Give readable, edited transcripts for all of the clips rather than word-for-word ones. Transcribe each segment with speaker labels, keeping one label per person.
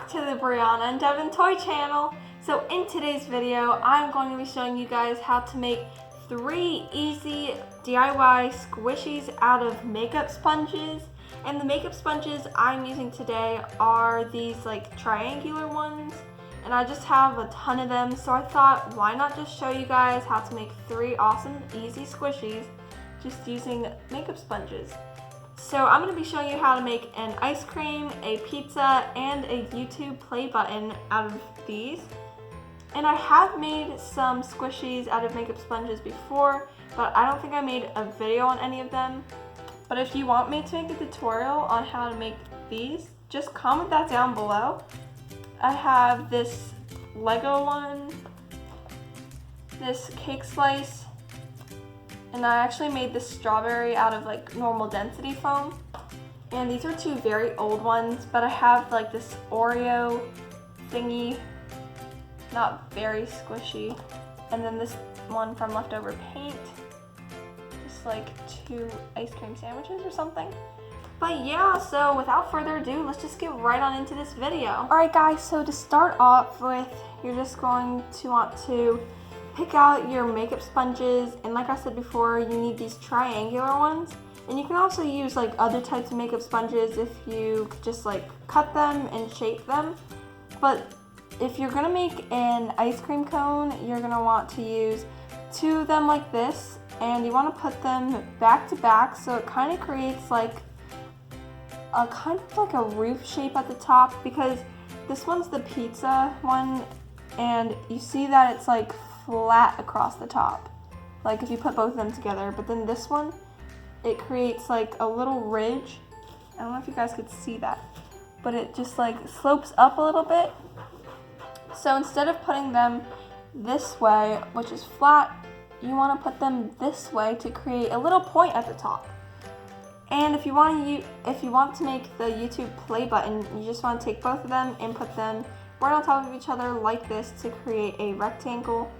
Speaker 1: back to the Brianna and Devin Toy channel. So in today's video, I'm going to be showing you guys how to make 3 easy DIY squishies out of makeup sponges. And the makeup sponges I'm using today are these like triangular ones. And I just have a ton of them, so I thought why not just show you guys how to make 3 awesome easy squishies just using makeup sponges. So I'm going to be showing you how to make an ice cream, a pizza, and a YouTube play button out of these. And I have made some squishies out of makeup sponges before, but I don't think I made a video on any of them. But if you want me to make a tutorial on how to make these, just comment that down below. I have this Lego one, this cake slice, and I actually made this strawberry out of like normal density foam. And these are 2 very old ones, but I have like this Oreo thingy, not very squishy. And then this one from leftover paint, just like 2 ice cream sandwiches or something. But yeah, so without further ado, let's just get right on into this video. Alright guys, so to start off with, you're just going to want to pick out your makeup sponges, and like I said before, you need these triangular ones. And you can also use like other types of makeup sponges if you just like cut them and shape them. But if you're gonna make an ice cream cone, you're gonna want to use 2 of them like this, and you want to put them back to back so it kind of creates like a kind of like a roof shape at the top, because this one's the pizza one and you see that it's like flat across the top, like if you put both of them together. But then this one, it creates like a little ridge. I don't know if you guys could see that, but it just like slopes up a little bit. So instead of putting them this way, which is flat, you want to put them this way to create a little point at the top. And if you want to make the YouTube play button, you just want to take both of them and put them right on top of each other like this to create a rectangle.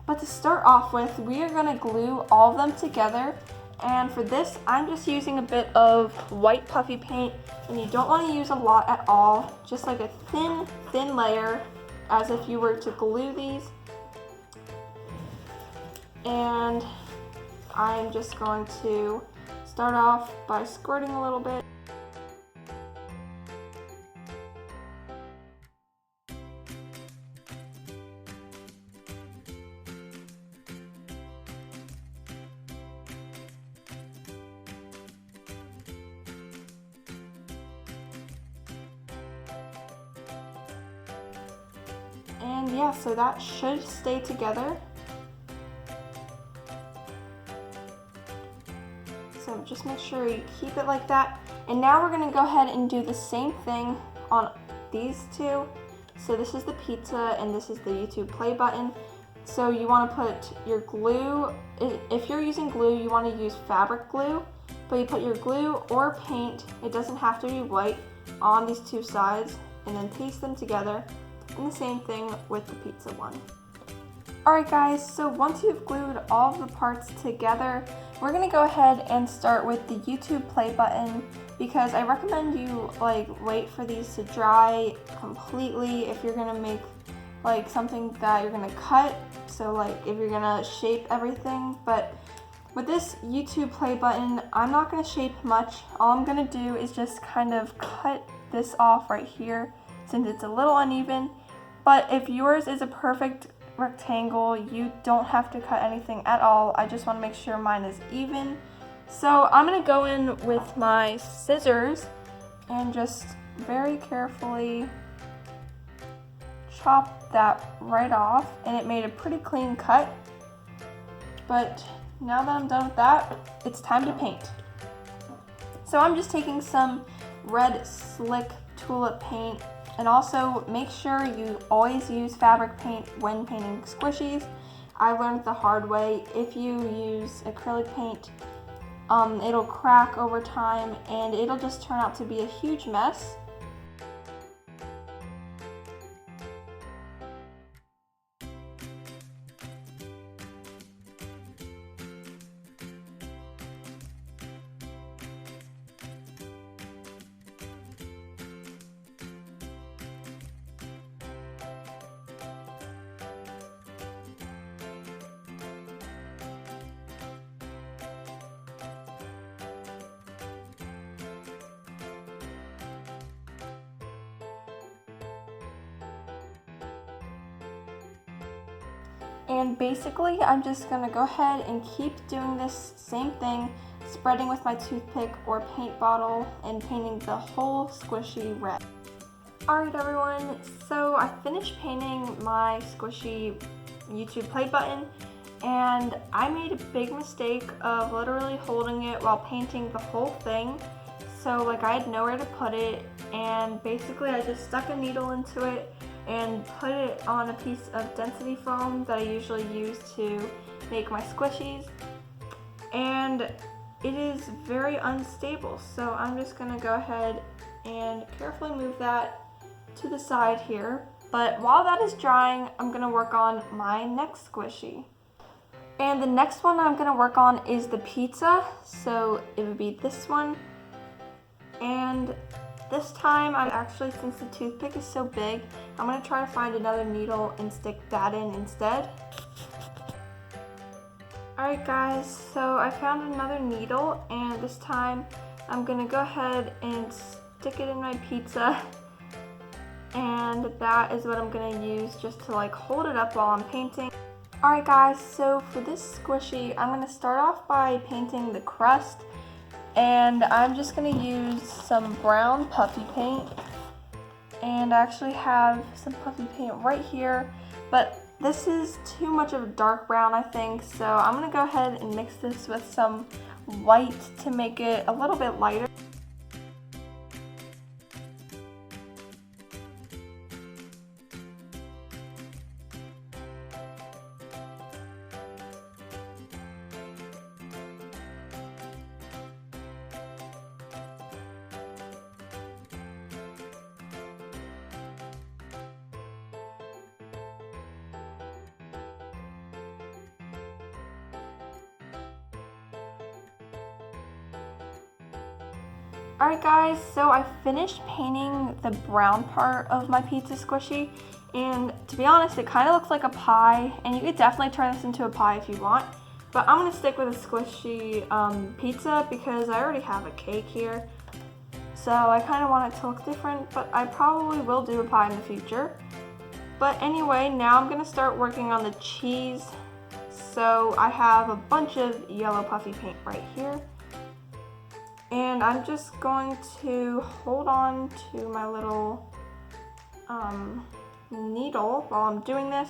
Speaker 1: But to start off with, we are going to glue all of them together. And for this, I'm just using a bit of white puffy paint, and you don't want to use a lot at all, just like a thin layer, as if you were to glue these. And I'm just going to start off by squirting a little bit. And yeah, so that should stay together. So just make sure you keep it like that. And now we're gonna go ahead and do the same thing on these 2. So this is the pizza and this is the YouTube play button. So you wanna put your glue, if you're using glue, you wanna use fabric glue, but you put your glue or paint, it doesn't have to be white, on these 2 sides, and then paste them together. And the same thing with the pizza one. Alright guys, so once you've glued all of the parts together, we're going to go ahead and start with the YouTube play button, because I recommend you like wait for these to dry completely if you're going to make like something that you're going to cut, so like if you're going to shape everything. But with this YouTube play button, I'm not going to shape much. All I'm going to do is just kind of cut this off right here since it's a little uneven. But if yours is a perfect rectangle, you don't have to cut anything at all. I just want to make sure mine is even. So I'm going to go in with my scissors and just very carefully chop that right off, and it made a pretty clean cut. But now that I'm done with that, it's time to paint. So I'm just taking some red slick tulip paint. And also make sure you always use fabric paint when painting squishies. I learned the hard way. If you use acrylic paint, it'll crack over time and it'll just turn out to be a huge mess. And basically, I'm just gonna go ahead and keep doing this same thing, spreading with my toothpick or paint bottle and painting the whole squishy red. Alright everyone, so I finished painting my squishy YouTube play button, and I made a big mistake of literally holding it while painting the whole thing. So like I had nowhere to put it, and basically I just stuck a needle into it and put it on a piece of density foam that I usually use to make my squishies, and it is very unstable. So I'm just gonna go ahead and carefully move that to the side here. But while that is drying, I'm gonna work on my next squishy. And the next one I'm gonna work on is the pizza. So it would be this one. And this time, since the toothpick is so big, I'm gonna try to find another needle and stick that in instead. Alright guys, so I found another needle, and this time I'm gonna go ahead and stick it in my pizza. And that is what I'm gonna use just to like hold it up while I'm painting. Alright guys, so for this squishy, I'm gonna start off by painting the crust. And I'm just gonna use some brown puffy paint. And I actually have some puffy paint right here, but this is too much of a dark brown, I think. So I'm gonna go ahead and mix this with some white to make it a little bit lighter. Alright guys, so I finished painting the brown part of my pizza squishy, and to be honest, it kind of looks like a pie, and you could definitely turn this into a pie if you want, but I'm going to stick with a squishy pizza because I already have a cake here, so I kind of want it to look different, but I probably will do a pie in the future. But anyway, now I'm going to start working on the cheese. So I have a bunch of yellow puffy paint right here. And I'm just going to hold on to my little needle while I'm doing this.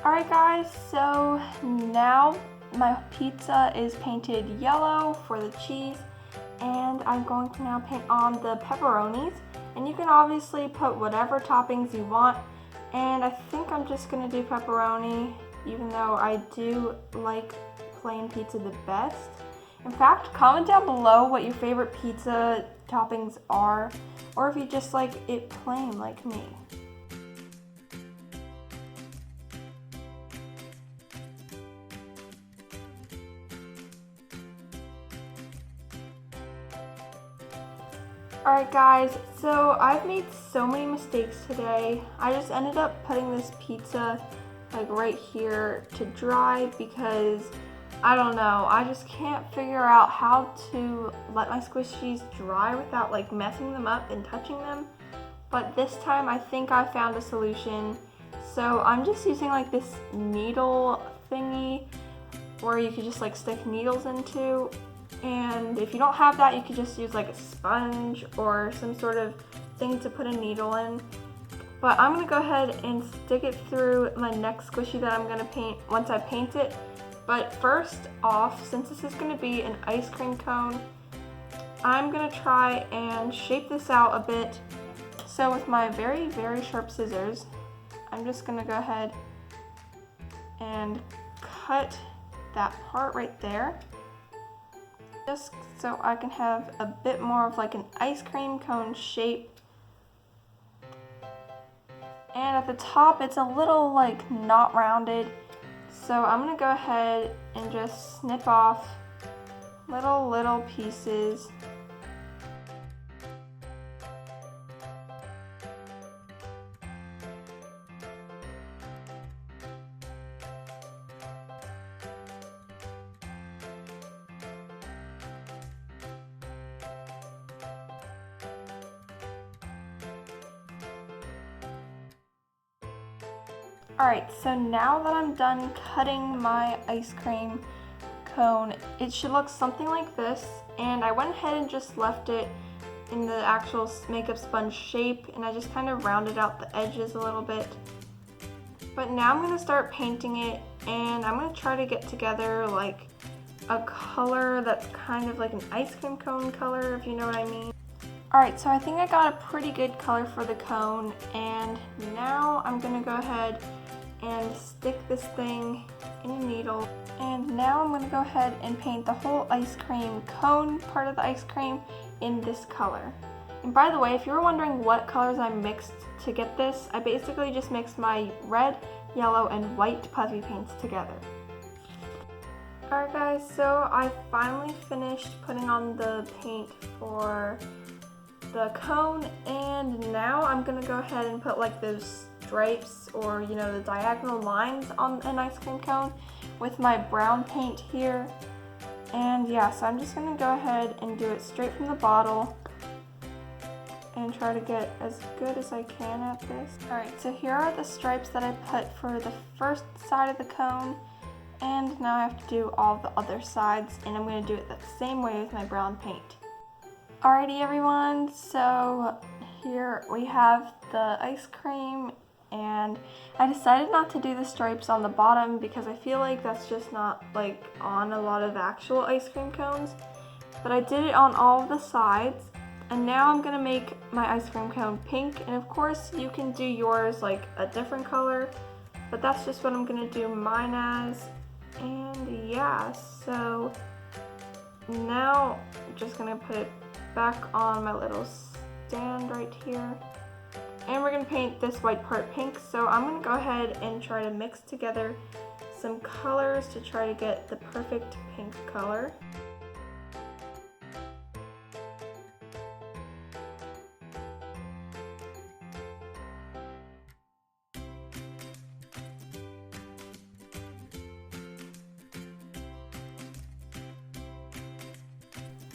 Speaker 1: Alright guys, so now my pizza is painted yellow for the cheese, and I'm going to now paint on the pepperonis, and you can obviously put whatever toppings you want, and I think I'm just going to do pepperoni, even though I do like plain pizza the best. In fact, comment down below what your favorite pizza toppings are, or if you just like it plain like me. Alright guys, so I've made so many mistakes today. I just ended up putting this pizza like right here to dry because I don't know, I just can't figure out how to let my squishies dry without like messing them up and touching them. But this time I think I found a solution. So I'm just using like this needle thingy where you could just like stick needles into. And if you don't have that, you could just use like a sponge or some sort of thing to put a needle in. But I'm going to go ahead and stick it through my next squishy that I'm going to paint once I paint it. But first off, since this is going to be an ice cream cone, I'm going to try and shape this out a bit. So with my very, very sharp scissors, I'm just going to go ahead and cut that part right there, just so I can have a bit more of like an ice cream cone shape. And at the top, it's a little like not rounded. So I'm gonna go ahead and just snip off little pieces. Alright, so now that I'm done cutting my ice cream cone, it should look something like this, and I went ahead and just left it in the actual makeup sponge shape, and I just kind of rounded out the edges a little bit. But now I'm going to start painting it, and I'm going to try to get together like a color that's kind of like an ice cream cone color, if you know what I mean. Alright, so I think I got a pretty good color for the cone, and now I'm going to go ahead and stick this thing in a needle. And now I'm going to go ahead and paint the whole ice cream cone part of the ice cream in this color. And by the way, if you were wondering what colors I mixed to get this, I basically just mixed my red, yellow, and white puffy paints together. Alright guys, so I finally finished putting on the paint for the cone, and now I'm going to go ahead and put like those stripes, or you know, the diagonal lines on an ice cream cone with my brown paint here. And yeah, so I'm just going to go ahead and do it straight from the bottle and try to get as good as I can at this. Alright, so here are the stripes that I put for the first side of the cone, and now I have to do all the other sides, and I'm going to do it the same way with my brown paint. Alrighty everyone, so here we have the ice cream, and I decided not to do the stripes on the bottom because I feel like that's just not like on a lot of actual ice cream cones, but I did it on all of the sides. And now I'm gonna make my ice cream cone pink, and of course you can do yours like a different color, but that's just what I'm gonna do mine as. And yeah, so now I'm just gonna put it back on my little stand right here. And we're going to paint this white part pink, so I'm going to go ahead and try to mix together some colors to try to get the perfect pink color.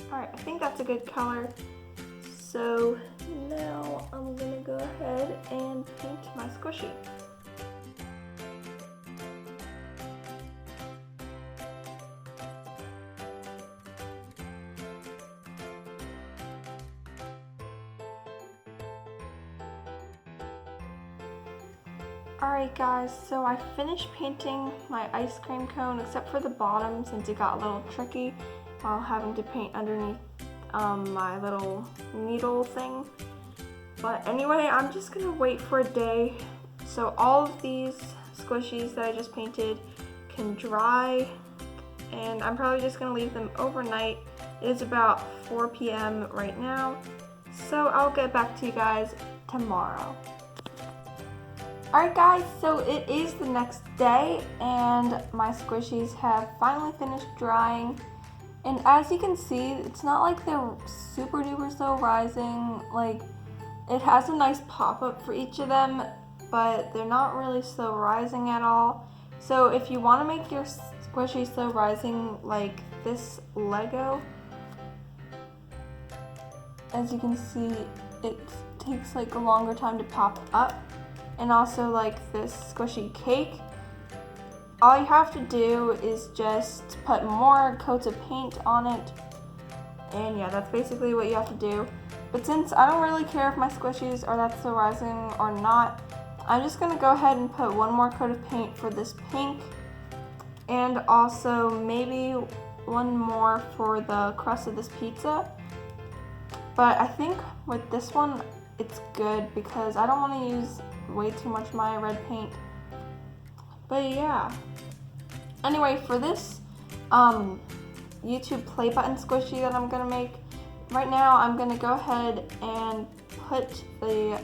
Speaker 1: Alright, I think that's a good color. So now I'm going to go ahead and paint my squishy. Alright guys, so I finished painting my ice cream cone except for the bottom since it got a little tricky while having to paint underneath my little needle thing. But anyway, I'm just gonna wait for a day so all of these squishies that I just painted can dry, and I'm probably just gonna leave them overnight. It is about 4 p.m. right now, so I'll get back to you guys tomorrow. Alright guys, so it is the next day and my squishies have finally finished drying. And as you can see, it's not like they're super duper slow rising. Like, it has a nice pop-up for each of them, but they're not really slow rising at all. So if you want to make your squishy slow rising like this Lego, as you can see, it takes like a longer time to pop up. And also like this squishy cake, all you have to do is just put more coats of paint on it, and yeah, that's basically what you have to do. But since I don't really care if my squishies are that slow rising or not, I'm just going to go ahead and put one more coat of paint for this pink, and also maybe one more for the crust of this pizza. But I think with this one it's good because I don't want to use way too much of my red paint. But yeah. Anyway, for this YouTube play button squishy that I'm gonna make, right now I'm gonna go ahead and put the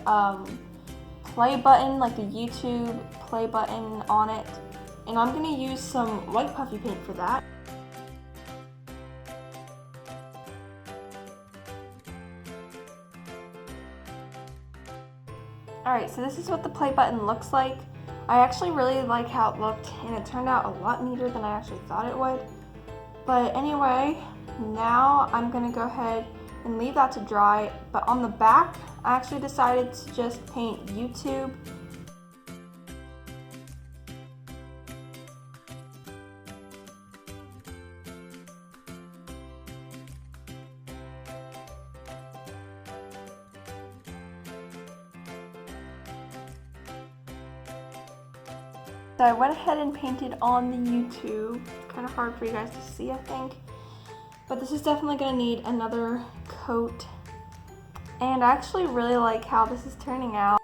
Speaker 1: play button, like the YouTube play button on it, and I'm gonna use some white puffy paint for that. Alright, so this is what the play button looks like. I actually really like how it looked, and it turned out a lot neater than I actually thought it would. But anyway, now I'm going to go ahead and leave that to dry. But on the back, I actually decided to just paint YouTube. So I went ahead and painted on the YouTube. It's kind of hard for you guys to see, I think. But this is definitely going to need another coat. And I actually really like how this is turning out.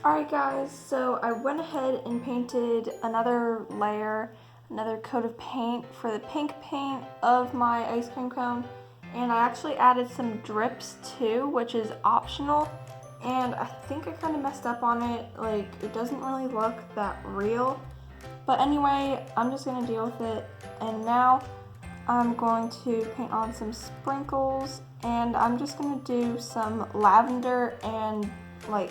Speaker 1: Alright guys, so I went ahead and painted another layer, another coat of paint for the pink paint of my ice cream cone. And I actually added some drips too, which is optional. And I think I kind of messed up on it. Like, it doesn't really look that real. But anyway, I'm just going to deal with it. And now I'm going to paint on some sprinkles. And I'm just going to do some lavender and like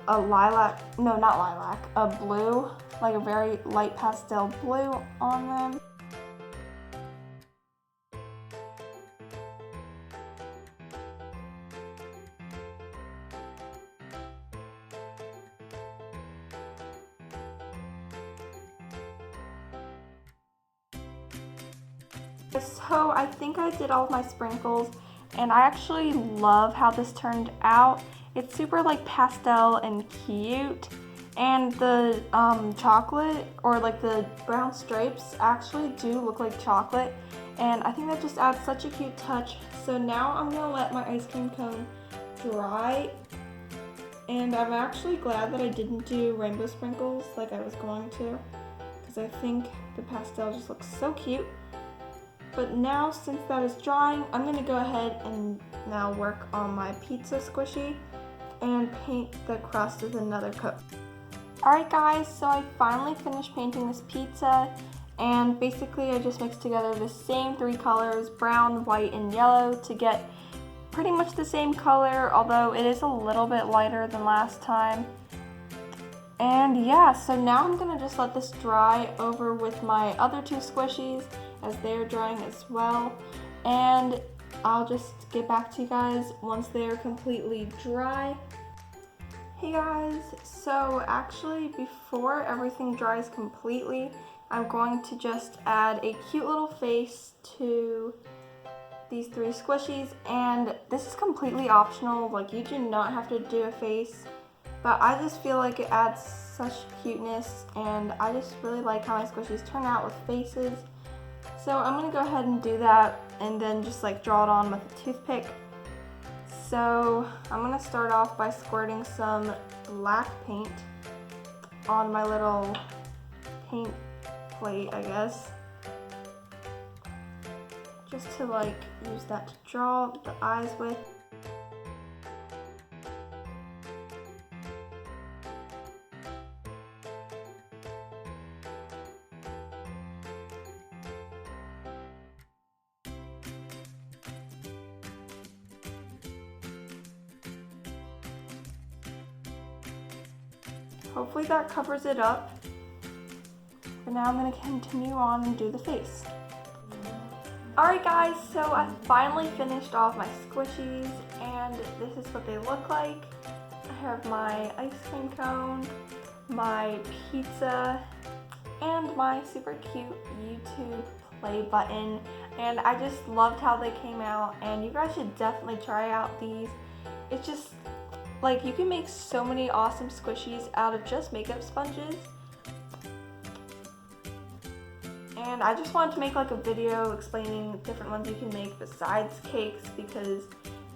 Speaker 1: a lilac, no, not lilac, a blue, like a very light pastel blue on them. So I think I did all of my sprinkles, and I actually love how this turned out. It's super like pastel and cute, and the chocolate or like the brown stripes actually do look like chocolate, and I think that just adds such a cute touch. So now I'm gonna let my ice cream cone dry, and I'm actually glad that I didn't do rainbow sprinkles like I was going to, because I think the pastel just looks so cute. But now, since that is drying, I'm going to go ahead and now work on my pizza squishy and paint the crust with another coat. Alright guys, so I finally finished painting this pizza, and basically I just mixed together the same three colors, brown, white, and yellow, to get pretty much the same color, although it is a little bit lighter than last time. And yeah, so now I'm going to just let this dry over with my other two squishies as they're drying as well, and I'll just get back to you guys once they are completely dry. Hey guys, so actually before everything dries completely, I'm going to just add a cute little face to these three squishies, and this is completely optional. Like, you do not have to do a face, but I just feel like it adds such cuteness, and I just really like how my squishies turn out with faces. So I'm going to go ahead and do that, and then just like draw it on with a toothpick. So I'm going to start off by squirting some black paint on my little paint plate, I guess. Just to like use that to draw the eyes with. Hopefully that covers it up. But now I'm going to continue on and do the face. Alright guys, so I finally finished off my squishies, and this is what they look like. I have my ice cream cone, my pizza, and my super cute YouTube play button. And I just loved how they came out, and you guys should definitely try out these. It's just like, you can make so many awesome squishies out of just makeup sponges. And I just wanted to make like a video explaining different ones you can make besides cakes, because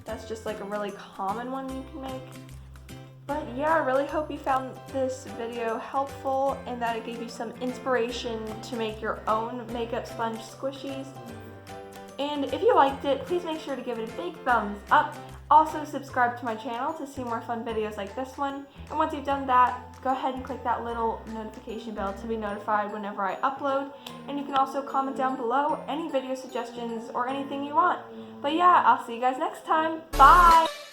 Speaker 1: that's just like a really common one you can make. But yeah, I really hope you found this video helpful and that it gave you some inspiration to make your own makeup sponge squishies. And if you liked it, please make sure to give it a big thumbs up. Also, subscribe to my channel to see more fun videos like this one. And once you've done that, go ahead and click that little notification bell to be notified whenever I upload. And you can also comment down below any video suggestions or anything you want. But yeah, I'll see you guys next time. Bye!